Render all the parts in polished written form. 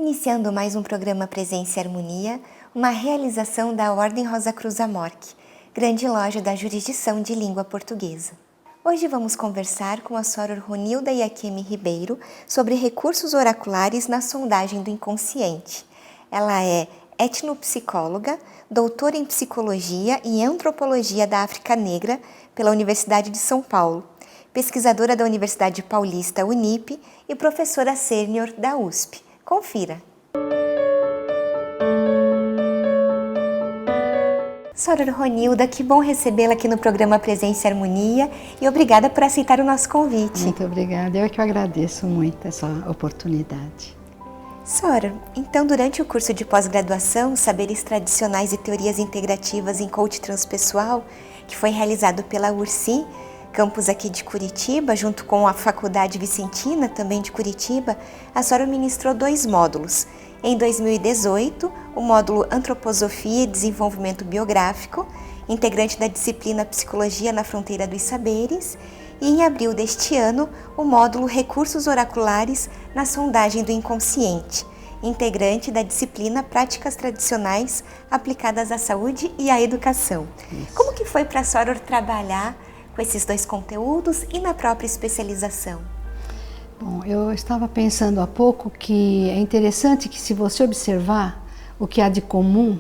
Iniciando mais um programa Presença e Harmonia, uma realização da Ordem Rosa Cruz Amorque, grande loja da jurisdição de língua portuguesa. Hoje vamos conversar com a Soror Ronilda Iakemi Ribeiro sobre recursos oraculares na sondagem do inconsciente. Ela é etnopsicóloga, doutora em psicologia e antropologia da África Negra pela Universidade de São Paulo, pesquisadora da Universidade Paulista Unip e professora sênior da USP. Confira! Soror Ronilda, que bom recebê-la aqui no programa Presença e Harmonia e obrigada por aceitar o nosso convite. Muito obrigada, eu é que agradeço muito essa oportunidade. Soror, então durante o curso de pós-graduação Saberes Tradicionais e Teorias Integrativas em Coach Transpessoal, que foi realizado pela URSI, campus aqui de Curitiba, junto com a Faculdade Vicentina, também de Curitiba, a Soror ministrou 2 módulos. Em 2018, o módulo Antroposofia e Desenvolvimento Biográfico, integrante da disciplina Psicologia na Fronteira dos Saberes, e em abril deste ano, o módulo Recursos Oraculares na Sondagem do Inconsciente, integrante da disciplina Práticas Tradicionais aplicadas à saúde e à educação. Isso. Como que foi para a Soror trabalhar com esses 2 conteúdos e na própria especialização? Bom, eu estava pensando há pouco que é interessante que, se você observar o que há de comum,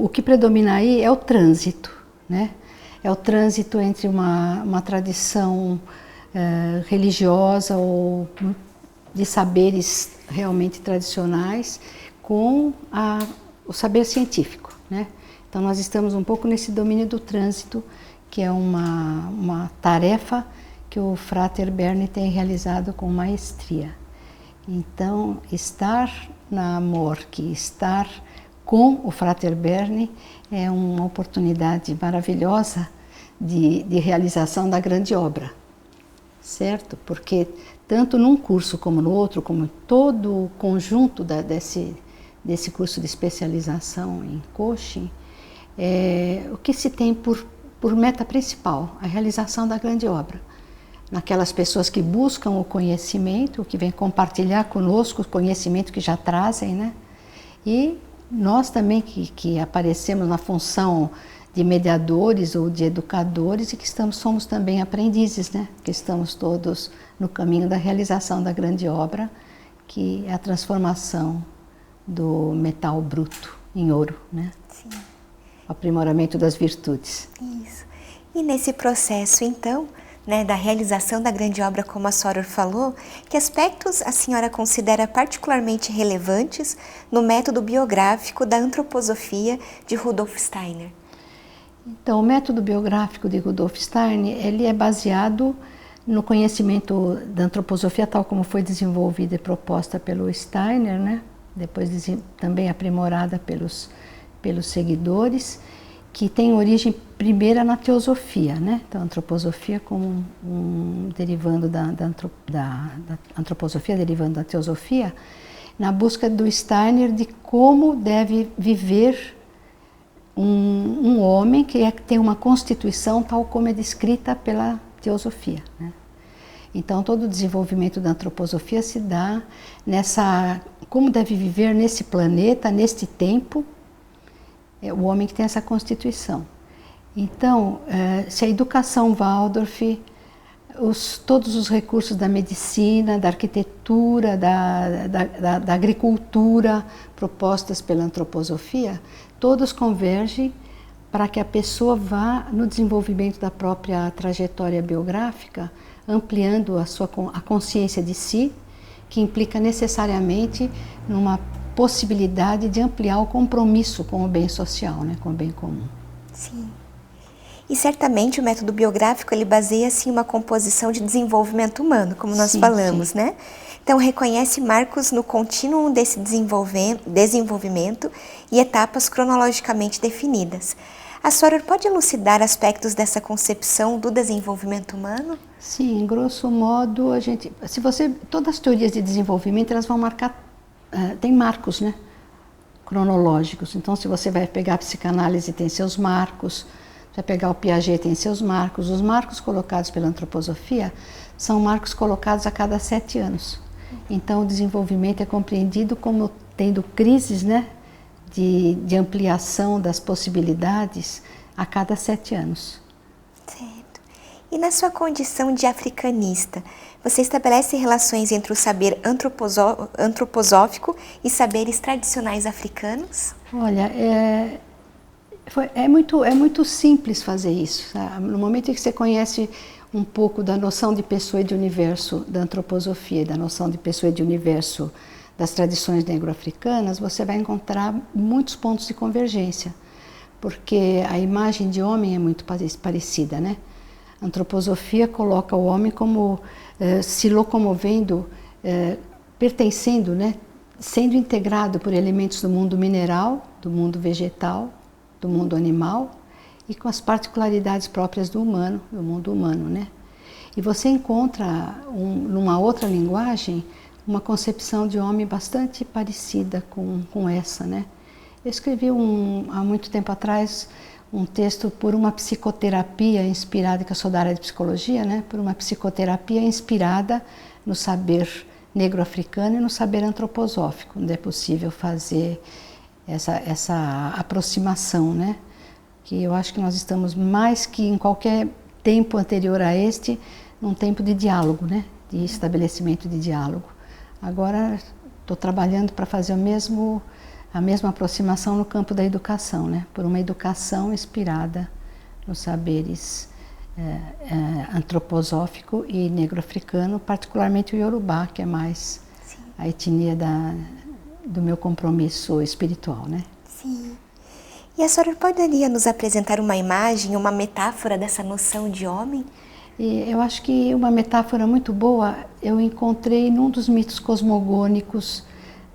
o que predomina aí é o trânsito, né? É o trânsito entre uma tradição religiosa ou de saberes realmente tradicionais com o saber científico, né? Então nós estamos um pouco nesse domínio do trânsito, que é uma tarefa que o Frater Berne tem realizado com maestria. Então, estar na Amorque, estar com o Frater Berne é uma oportunidade maravilhosa de realização da grande obra, certo? Porque tanto num curso como no outro, como todo o conjunto desse curso de especialização em coaching, o que se tem por meta principal, a realização da grande obra. Naquelas pessoas que buscam o conhecimento, que vêm compartilhar conosco o conhecimento que já trazem, né? E nós também que aparecemos na função de mediadores ou de educadores e que somos também aprendizes, né? Que estamos todos no caminho da realização da grande obra, que é a transformação do metal bruto em ouro, né? Sim. O aprimoramento das virtudes. Isso. E nesse processo, então, né, da realização da grande obra, como a Soror falou, que aspectos a senhora considera particularmente relevantes no método biográfico da antroposofia de Rudolf Steiner? Então, o método biográfico de Rudolf Steiner, ele é baseado no conhecimento da antroposofia tal como foi desenvolvida e proposta pelo Steiner, né? Depois também aprimorada pelos seguidores, que tem origem primeira na teosofia, né? Então, a antroposofia como derivando da antroposofia, derivando da teosofia, na busca do Steiner de como deve viver um homem que tem uma constituição tal como é descrita pela teosofia, né? Então, todo o desenvolvimento da antroposofia se dá como deve viver nesse planeta, neste tempo, o homem que tem essa constituição. Então, se a educação Waldorf, todos os recursos da medicina, da arquitetura, da agricultura propostas pela antroposofia, todos convergem para que a pessoa vá no desenvolvimento da própria trajetória biográfica, ampliando a consciência de si, que implica necessariamente numa possibilidade de ampliar o compromisso com o bem social, né, com o bem comum. Sim. E certamente o método biográfico ele baseia-se em uma composição de desenvolvimento humano, como nós falamos, né? Então reconhece marcos no contínuo desse desenvolvimento e etapas cronologicamente definidas. A Soror pode elucidar aspectos dessa concepção do desenvolvimento humano? Sim, em grosso modo, todas as teorias de desenvolvimento elas vão marcar tem marcos, né, cronológicos. Então, se você vai pegar a psicanálise, tem seus marcos, vai pegar o Piaget, tem seus marcos. Os marcos colocados pela antroposofia são marcos colocados a cada 7 anos. Então o desenvolvimento é compreendido como tendo crises, né, de ampliação das possibilidades a cada 7 anos. Certo. E na sua condição de africanista, você estabelece relações entre o saber antroposófico e saberes tradicionais africanos? Olha, é muito simples fazer isso. Tá? No momento em que você conhece um pouco da noção de pessoa e de universo da antroposofia, da noção de pessoa e de universo das tradições negro-africanas, você vai encontrar muitos pontos de convergência, porque a imagem de homem é muito parecida, né? A antroposofia coloca o homem como se locomovendo, pertencendo, né? Sendo integrado por elementos do mundo mineral, do mundo vegetal, do mundo animal e com as particularidades próprias do humano, do mundo humano, né? E você encontra numa outra linguagem uma concepção de homem bastante parecida com essa, né? Eu escrevi há muito tempo atrás um texto por uma psicoterapia inspirada, que eu sou da área de psicologia, né? Por uma psicoterapia inspirada no saber negro-africano e no saber antroposófico, onde é possível fazer essa aproximação, né? Que eu acho que nós estamos mais que em qualquer tempo anterior a este, num tempo de diálogo, né? De estabelecimento de diálogo. Agora estou trabalhando para fazer a mesma aproximação no campo da educação, né? Por uma educação inspirada nos saberes antroposófico e negro-africano, particularmente o Yorubá, que é mais a etnia do meu compromisso espiritual, né? Sim. E a senhora poderia nos apresentar uma imagem, uma metáfora dessa noção de homem? E eu acho que uma metáfora muito boa eu encontrei num dos mitos cosmogônicos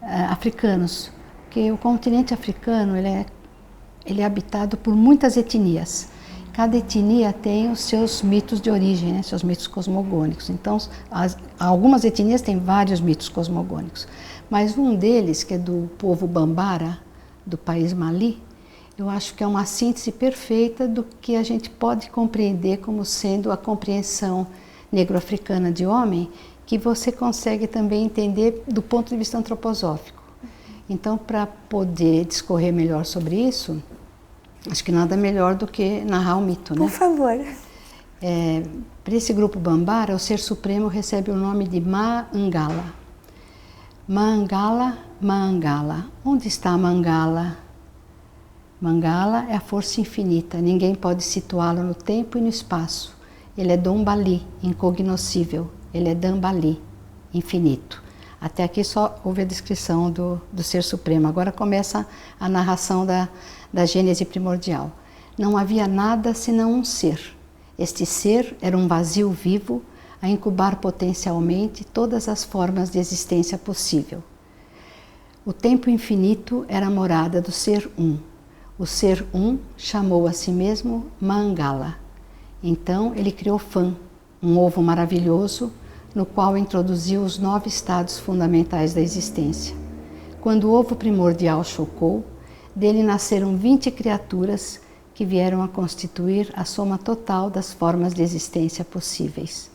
africanos, porque o continente africano ele é habitado por muitas etnias. Cada etnia tem os seus mitos de origem, né, seus mitos cosmogônicos. Então, algumas etnias têm vários mitos cosmogônicos, mas um deles, que é do povo Bambara, do país Mali, eu acho que é uma síntese perfeita do que a gente pode compreender como sendo a compreensão negro-africana de homem, que você consegue também entender do ponto de vista antroposófico. Então, para poder discorrer melhor sobre isso, acho que nada melhor do que narrar o mito, né? Por favor. Para esse grupo Bambara, o Ser Supremo recebe o nome de Mangala. Mangala, Mangala. Onde está Mangala? Mangala é a força infinita, ninguém pode situá-lo no tempo e no espaço. Ele é Dombali, incognoscível. Ele é Dambali, infinito. Até aqui só houve a descrição do Ser Supremo. Agora começa a narração da Gênese primordial. Não havia nada senão um ser. Este ser era um vazio vivo a incubar potencialmente todas as formas de existência possível. O tempo infinito era a morada do Ser Um. O Ser Um chamou a si mesmo Mangala. Então ele criou Fã, um ovo maravilhoso, no qual introduziu os 9 estados fundamentais da existência. Quando o ovo primordial chocou, dele nasceram 20 criaturas que vieram a constituir a soma total das formas de existência possíveis.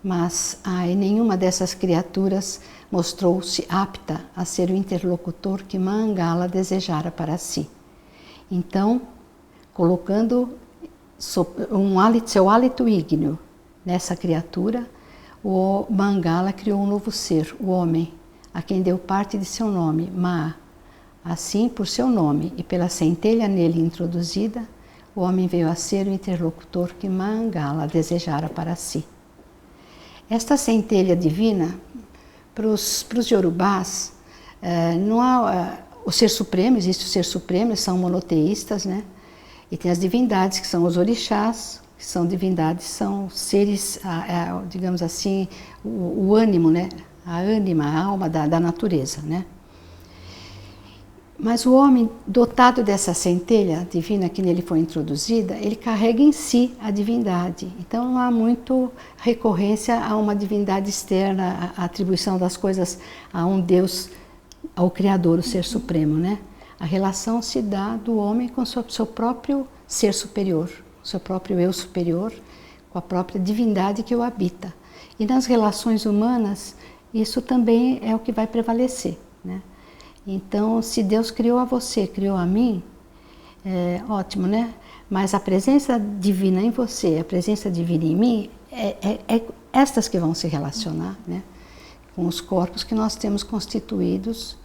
Mas nenhuma dessas criaturas mostrou-se apta a ser o interlocutor que Mangala desejara para si. Então, colocando seu hálito ígneo nessa criatura, o Mangala criou um novo ser, o homem, a quem deu parte de seu nome, Ma. Assim, por seu nome e pela centelha nele introduzida, o homem veio a ser o interlocutor que Mangala desejara para si. Esta centelha divina, para os Yorubás, não há o Ser Supremo, existe o Ser Supremo, eles são monoteístas, né? E tem as divindades, que são os orixás, que são divindades, são seres, digamos assim, o ânimo, né? A ânima, a alma da natureza, né? Mas o homem, dotado dessa centelha divina que nele foi introduzida, ele carrega em si a divindade. Então não há muito recorrência a uma divindade externa, a atribuição das coisas a um Deus, ao Criador, o Ser Supremo, né? A relação se dá do homem com o seu próprio ser superior, o seu próprio eu superior, com a própria divindade que o habita. E nas relações humanas, isso também é o que vai prevalecer, né? Então, se Deus criou a você, criou a mim, ótimo, né? Mas a presença divina em você, a presença divina em mim, é estas que vão se relacionar, né? Com os corpos que nós temos constituídos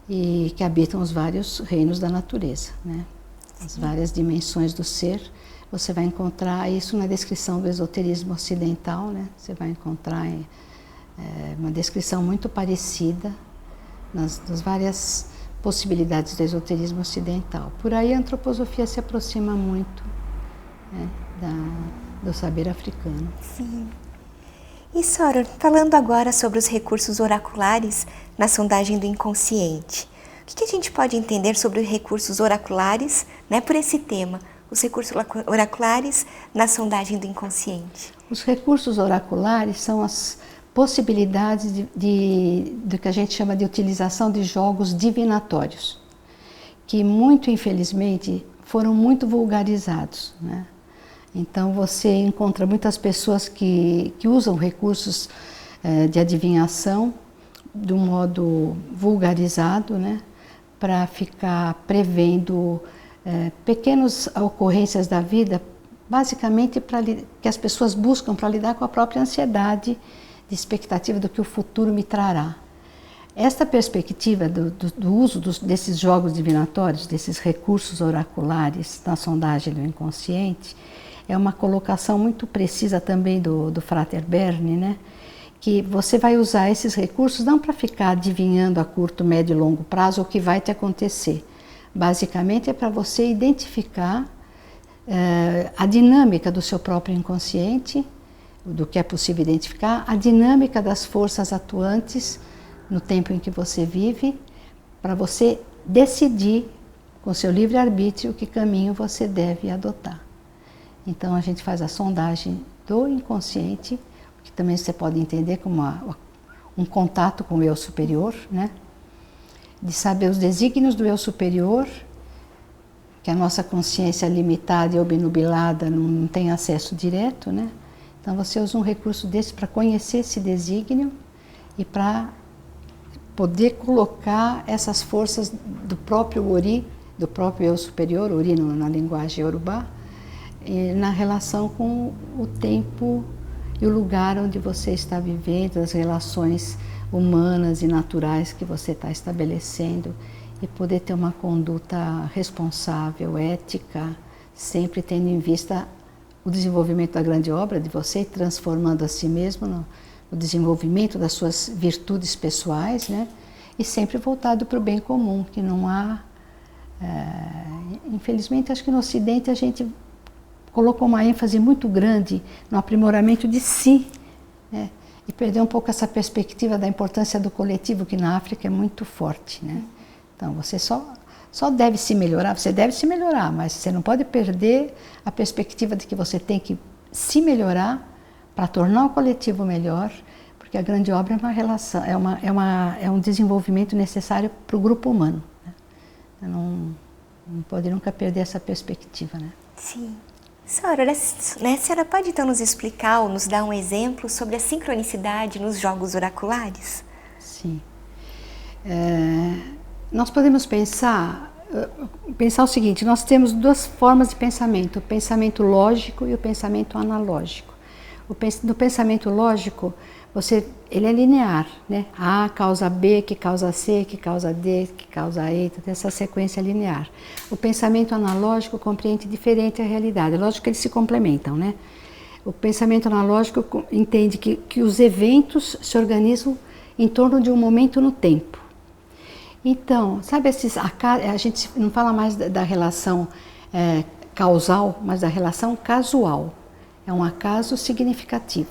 e que habitam os vários reinos da natureza, né? As várias dimensões do ser. Você vai encontrar isso na descrição do esoterismo ocidental, né? Você vai encontrar uma descrição muito parecida nas várias possibilidades do esoterismo ocidental. Por aí a antroposofia se aproxima muito, né, do saber africano. Sim. E Soror, falando agora sobre os recursos oraculares na sondagem do inconsciente, o que a gente pode entender sobre os recursos oraculares, né, por esse tema, os recursos oraculares na sondagem do inconsciente? Os recursos oraculares são as possibilidades do que a gente chama de utilização de jogos divinatórios, que muito infelizmente foram muito vulgarizados, né? Então você encontra muitas pessoas que usam recursos de adivinhação de um modo vulgarizado, né? Para ficar prevendo pequenas ocorrências da vida, basicamente que as pessoas buscam para lidar com a própria ansiedade de expectativa do que o futuro me trará. Esta perspectiva do uso desses jogos divinatórios, desses recursos oraculares na sondagem do inconsciente, é uma colocação muito precisa também do Frater Berne, né? Que você vai usar esses recursos não para ficar adivinhando a curto, médio e longo prazo o que vai te acontecer. Basicamente é para você identificar a dinâmica do seu próprio inconsciente, do que é possível identificar, a dinâmica das forças atuantes no tempo em que você vive, para você decidir com seu livre-arbítrio que caminho você deve adotar. Então a gente faz a sondagem do inconsciente, que também você pode entender como um contato com o eu superior, né? De saber os desígnios do eu superior, que a nossa consciência limitada e obnubilada não tem acesso direto, né? Então você usa um recurso desse para conhecer esse desígnio e para poder colocar essas forças do próprio Ori, do próprio eu superior, Ori na linguagem Yorubá, na relação com o tempo e o lugar onde você está vivendo, as relações humanas e naturais que você está estabelecendo, e poder ter uma conduta responsável, ética, sempre tendo em vista o desenvolvimento da grande obra de você, transformando a si mesmo no desenvolvimento das suas virtudes pessoais, né? E sempre voltado para o bem comum, que não há... infelizmente, acho que no Ocidente a gente colocou uma ênfase muito grande no aprimoramento de si, né? E perdeu um pouco essa perspectiva da importância do coletivo, que na África é muito forte, né? Então, você só deve se melhorar, você deve se melhorar, mas você não pode perder a perspectiva de que você tem que se melhorar para tornar o coletivo melhor, porque a grande obra é uma relação, é um desenvolvimento necessário para o grupo humano, né? Não pode nunca perder essa perspectiva, né? Sim. Senhora, né, a senhora pode então nos explicar ou nos dar um exemplo sobre a sincronicidade nos jogos oraculares? Sim. Nós podemos pensar o seguinte: nós temos duas formas de pensamento, o pensamento lógico e o pensamento analógico. No pensamento lógico, ele é linear, né? A causa B, que causa C, que causa D, que causa E, essa sequência linear. O pensamento analógico compreende diferente a realidade. É lógico que eles se complementam, né? O pensamento analógico entende que os eventos se organizam em torno de um momento no tempo. Então, sabe, a gente não fala mais da relação causal, mas da relação casual. É um acaso significativo.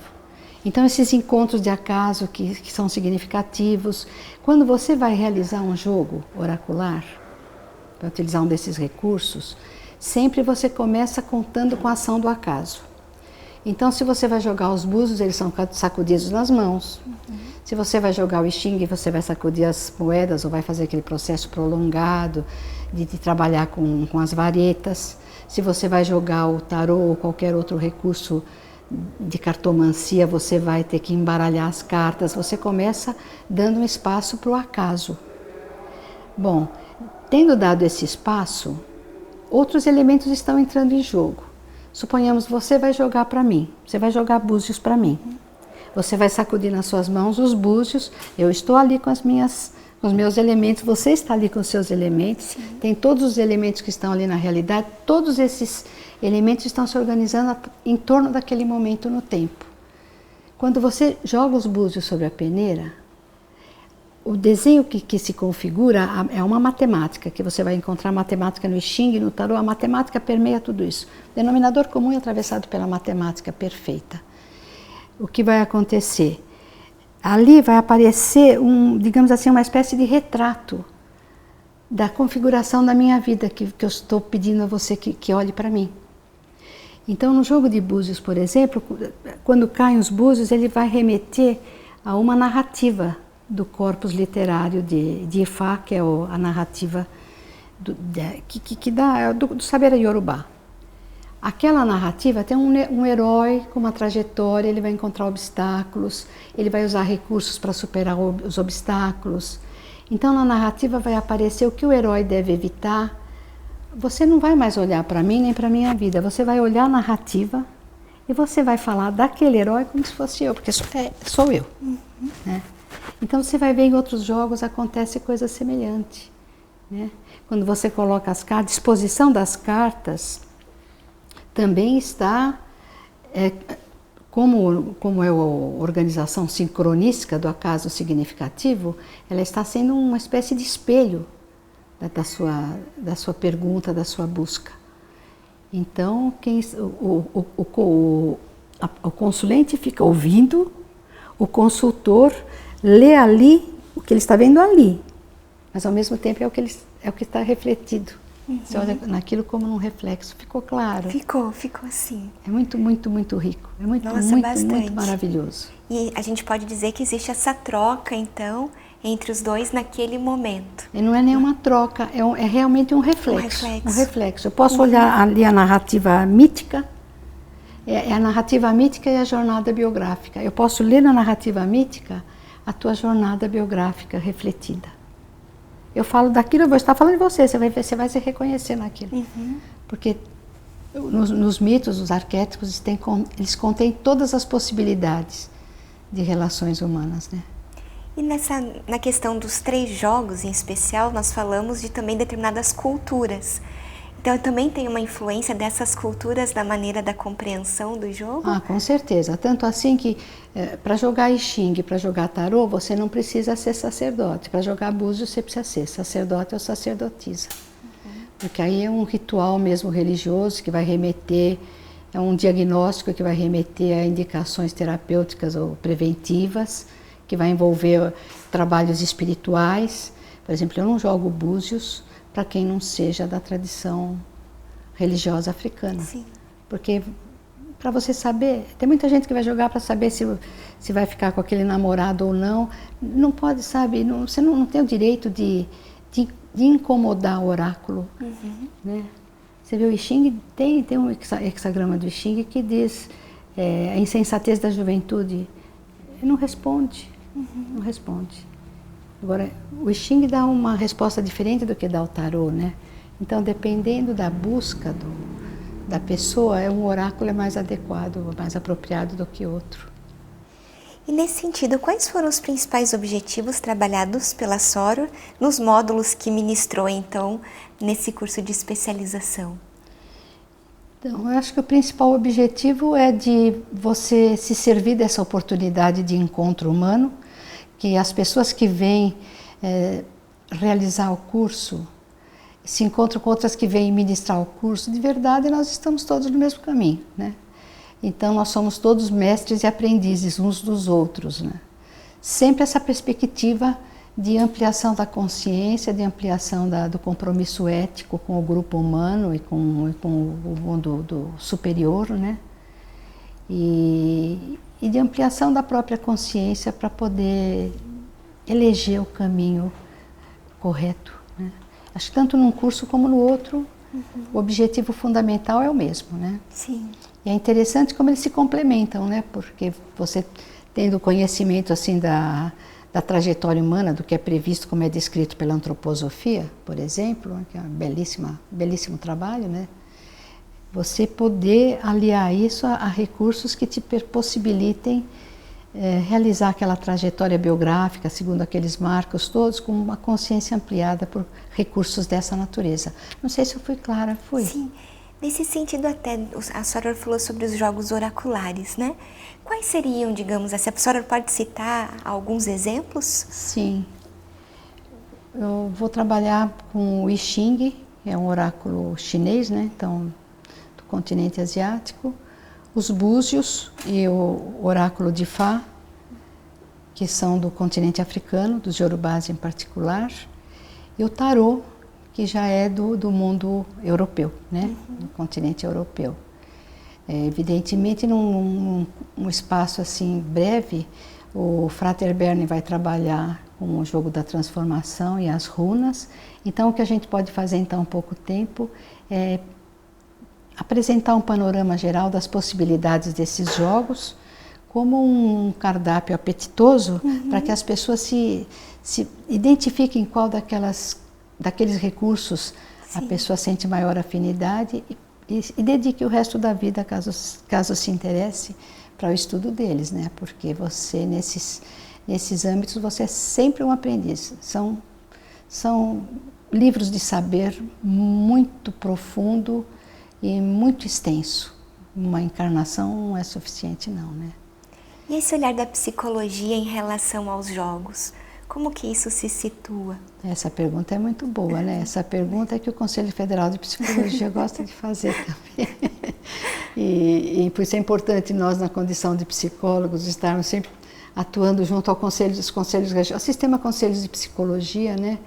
Então, esses encontros de acaso que são significativos, quando você vai realizar um jogo oracular, para utilizar um desses recursos, sempre você começa contando com a ação do acaso. Então, se você vai jogar os búzios, eles são sacudidos nas mãos. Se você vai jogar o xingue, você vai sacudir as moedas ou vai fazer aquele processo prolongado de trabalhar com as varetas. Se você vai jogar o tarô ou qualquer outro recurso de cartomancia, você vai ter que embaralhar as cartas, você começa dando um espaço para o acaso. Bom, tendo dado esse espaço, outros elementos estão entrando em jogo. Suponhamos, você vai jogar para mim, você vai jogar búzios para mim. Você vai sacudir nas suas mãos os búzios, eu estou ali com os meus elementos, você está ali com os seus elementos. Sim. Tem todos os elementos que estão ali na realidade, todos esses elementos estão se organizando em torno daquele momento no tempo. Quando você joga os búzios sobre a peneira, o desenho que se configura é uma matemática, que você vai encontrar matemática no I Ching, no Tarô, a matemática permeia tudo isso. O denominador comum é atravessado pela matemática perfeita. O que vai acontecer? Ali vai aparecer, digamos assim, uma espécie de retrato da configuração da minha vida, que eu estou pedindo a você que olhe para mim. Então, no jogo de búzios, por exemplo, quando caem os búzios, ele vai remeter a uma narrativa do corpus literário de Ifá, que é a narrativa do saber iorubá. Aquela narrativa tem um herói com uma trajetória, ele vai encontrar obstáculos, ele vai usar recursos para superar os obstáculos. Então, na narrativa vai aparecer o que o herói deve evitar. Você não vai mais olhar para mim nem para a minha vida, você vai olhar a narrativa e você vai falar daquele herói como se fosse eu, porque sou eu. Né? Então, você vai ver em outros jogos acontece coisa semelhante. Né? Quando você coloca as cartas, a disposição das cartas também está, como é a organização sincronística do acaso significativo, ela está sendo uma espécie de espelho da sua pergunta, da sua busca. Então, o consulente fica ouvindo, o consultor lê ali o que ele está vendo ali, mas ao mesmo tempo é o que está refletido. Você olha naquilo como num reflexo. Ficou claro? Ficou sim. É muito, muito, muito rico. É muito, Nossa, muito maravilhoso. E a gente pode dizer que existe essa troca, então, entre os dois naquele momento. E não é nenhuma troca, é realmente um reflexo. Um reflexo. Eu posso olhar ali a narrativa mítica, é a narrativa mítica e a jornada biográfica. Eu posso ler na narrativa mítica a tua jornada biográfica refletida. Eu falo daquilo, eu vou estar falando de você vai se reconhecer naquilo. Porque nos mitos, os arquétipos, eles contêm todas as possibilidades de relações humanas, né? E na questão dos 3 jogos em especial, nós falamos de também determinadas culturas. Então também tem uma influência dessas culturas na maneira da compreensão do jogo? Ah, com certeza. Tanto assim que para jogar I Ching, para jogar tarô, você não precisa ser sacerdote. Para jogar búzios, você precisa ser sacerdote ou sacerdotisa. Porque aí é um ritual mesmo religioso que vai remeter, é um diagnóstico que vai remeter a indicações terapêuticas ou preventivas, que vai envolver trabalhos espirituais. Por exemplo, eu não jogo búzios para quem não seja da tradição religiosa africana. Sim. Porque, para você saber, tem muita gente que vai jogar para saber se vai ficar com aquele namorado ou não. Não pode, sabe, você não tem o direito de incomodar o oráculo. Né? Você vê o I Ching, tem um hexagrama do I Ching que diz a insensatez da juventude. Ele não responde, não responde. Agora, o I Ching dá uma resposta diferente do que dá o tarô, né? Então, dependendo da busca da pessoa, um oráculo é mais adequado, mais apropriado do que outro. E nesse sentido, quais foram os principais objetivos trabalhados pela Soror nos módulos que ministrou, então, nesse curso de especialização? Então, eu acho que o principal objetivo é de você se servir dessa oportunidade de encontro humano, que as pessoas que vêm realizar o curso se encontram com outras que vêm ministrar o curso. De verdade, nós estamos todos no mesmo caminho, né? Então, nós somos todos mestres e aprendizes uns dos outros, né? Sempre essa perspectiva de ampliação da consciência, de ampliação do compromisso ético com o grupo humano e com o mundo superior, né? E de ampliação da própria consciência para poder eleger o caminho correto. Né? Acho que tanto num curso como no outro O objetivo fundamental é o mesmo, né? Sim. E é interessante como eles se complementam, né? Porque você tendo conhecimento assim da trajetória humana, do que é previsto, como é descrito pela antroposofia, por exemplo, que é um belíssimo trabalho, né? Você poder aliar isso a recursos que te possibilitem realizar aquela trajetória biográfica, segundo aqueles marcos todos, com uma consciência ampliada por recursos dessa natureza. Não sei se eu fui clara, fui. Sim, nesse sentido até, a senhora falou sobre os jogos oraculares, né? Quais seriam, digamos assim, a senhora pode citar alguns exemplos? Sim. Eu vou trabalhar com o I Ching, que é um oráculo chinês, né? Então, do continente asiático. Os búzios e o oráculo de Fá, que são do continente africano, dos Yorubás em particular, e o tarô, que já é do mundo europeu, né? Do continente europeu. Evidentemente, num espaço assim breve, o Frater Berne vai trabalhar com o jogo da transformação e as runas. Então, o que a gente pode fazer em tão pouco tempo é apresentar um panorama geral das possibilidades desses jogos como um cardápio apetitoso para que as pessoas se identifiquem qual daqueles recursos a pessoa sente maior afinidade e dedique o resto da vida, caso se interesse, para o estudo deles, né? Porque você, nesses âmbitos, você é sempre um aprendiz. São livros de saber muito profundo e muito extenso. Uma encarnação não é suficiente, não, né? E esse olhar da psicologia em relação aos jogos, como que isso se situa? Essa pergunta é muito boa, né? Essa pergunta é que o Conselho Federal de Psicologia gosta de fazer também. E por isso é importante nós, na condição de psicólogos, estarmos sempre atuando junto ao ao sistema Conselhos de Psicologia, né?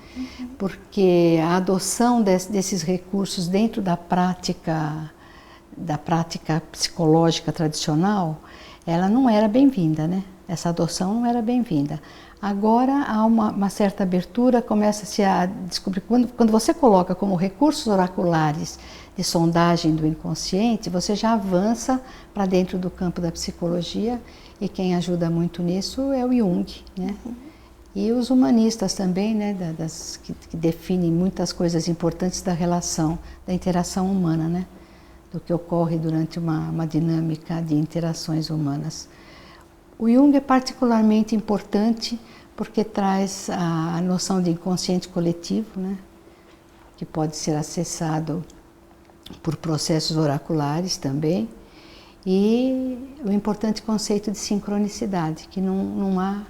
Porque a adoção desses recursos dentro da prática psicológica tradicional, ela não era bem-vinda, né? Essa adoção não era bem-vinda. Agora há uma certa abertura, começa-se a descobrir, quando você coloca como recursos oraculares de sondagem do inconsciente, você já avança para dentro do campo da psicologia, e quem ajuda muito nisso é o Jung, né? E os humanistas também, né, que definem muitas coisas importantes da relação, da interação humana, né? Do que ocorre durante uma dinâmica de interações humanas. O Jung é particularmente importante porque traz a noção de inconsciente coletivo, né? Que pode ser acessado por processos oraculares também, e o importante conceito de sincronicidade, que não há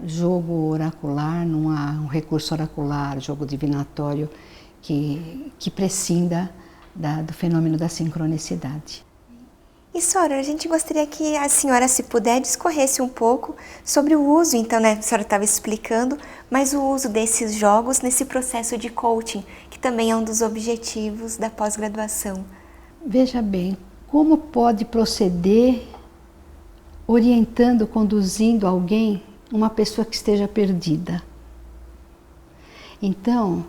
jogo oracular, não há um recurso oracular, jogo divinatório que prescinda do fenômeno da sincronicidade. E, Sora, a gente gostaria que a senhora, se puder, discorresse um pouco sobre o uso, então, né, a senhora estava explicando, mas o uso desses jogos nesse processo de coaching, que também é um dos objetivos da pós-graduação. Veja bem, como pode proceder orientando, conduzindo alguém, uma pessoa que esteja perdida? Então,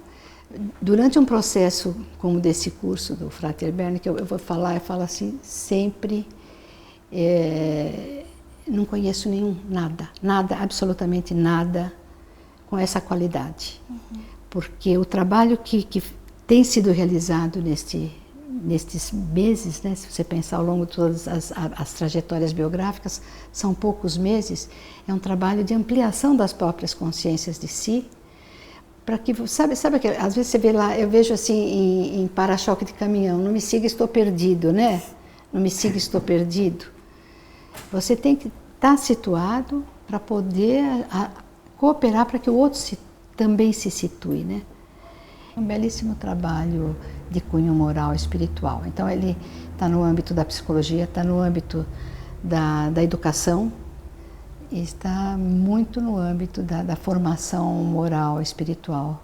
durante um processo como desse curso do Frater Berne, que eu vou falar, eu falo assim, sempre, não conheço nada, absolutamente nada com essa qualidade. Porque o trabalho que tem sido realizado nestes meses, né, se você pensar ao longo de todas as trajetórias biográficas, são poucos meses, é um trabalho de ampliação das próprias consciências de si, para que, sabe que às vezes você vê lá, eu vejo assim em para-choque de caminhão, não me siga, estou perdido, né? Não me siga, estou perdido. Você tem que estar situado para poder cooperar para que o outro também se situe, né? Um belíssimo trabalho de cunho moral e espiritual. Então ele está no âmbito da psicologia, está no âmbito da educação, e está muito no âmbito da formação moral e espiritual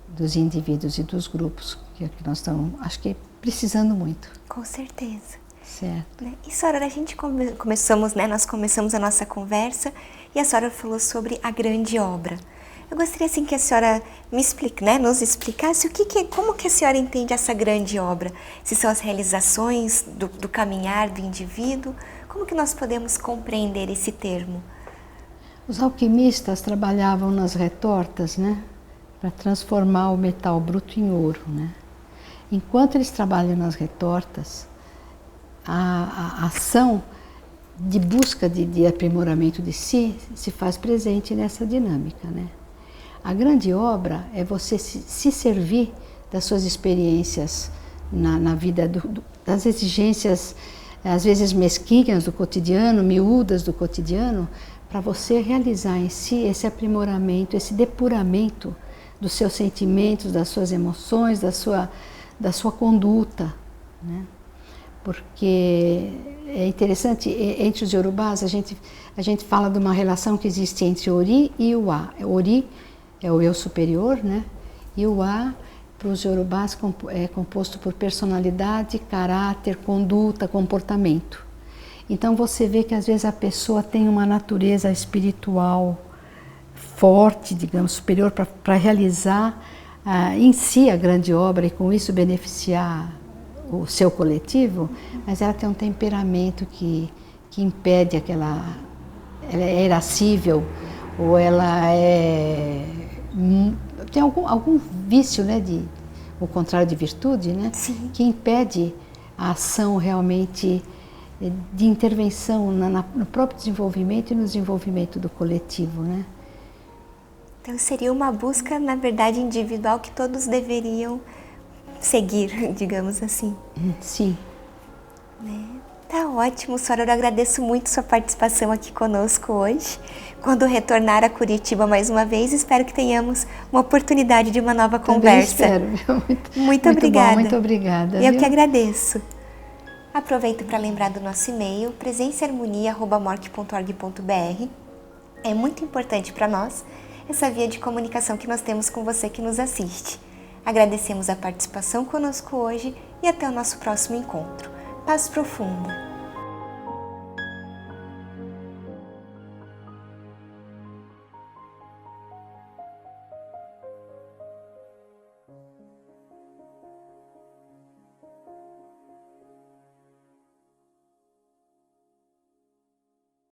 dos indivíduos e dos grupos, que nós estamos, acho que, precisando muito. Com certeza. Certo. E, Sora, a gente começamos, né, nós começamos a nossa conversa e a senhora falou sobre a grande obra. Eu gostaria assim que a senhora me explique, né, nos explicasse como que a senhora entende essa grande obra. Se são as realizações do caminhar do indivíduo, como que nós podemos compreender esse termo? Os alquimistas trabalhavam nas retortas, né, para transformar o metal bruto em ouro, né? Enquanto eles trabalham nas retortas, a ação de busca de aprimoramento de si se faz presente nessa dinâmica, né? A grande obra é você se servir das suas experiências na vida, das exigências, às vezes mesquinhas do cotidiano, miúdas do cotidiano, para você realizar em si esse aprimoramento, esse depuramento dos seus sentimentos, das suas emoções, da sua conduta, né? Porque é interessante, entre os Yorubás, a gente fala de uma relação que existe entre Ori e o A. Ori é o eu superior, né? E o A, para os Yorubás, é composto por personalidade, caráter, conduta, comportamento. Então você vê que às vezes a pessoa tem uma natureza espiritual forte, digamos, superior, para realizar em si a grande obra e com isso beneficiar o seu coletivo, mas ela tem um temperamento que impede ela é irascível, ou ela tem algum vício, né, o contrário de virtude, né? Sim. Que impede a ação realmente de intervenção no próprio desenvolvimento e no desenvolvimento do coletivo, né? Então seria uma busca, na verdade, individual que todos deveriam seguir, digamos assim. Sim. Né? Tá ótimo, senhora. Eu agradeço muito sua participação aqui conosco hoje. Quando retornar a Curitiba mais uma vez, espero que tenhamos uma oportunidade de uma nova conversa. Também espero. Muito obrigada. Bom, muito obrigada. Eu que agradeço. Aproveito para lembrar do nosso e-mail, presençaharmonia@morc.org.br. É muito importante para nós essa via de comunicação que nós temos com você que nos assiste. Agradecemos a participação conosco hoje e até o nosso próximo encontro. Paz profunda.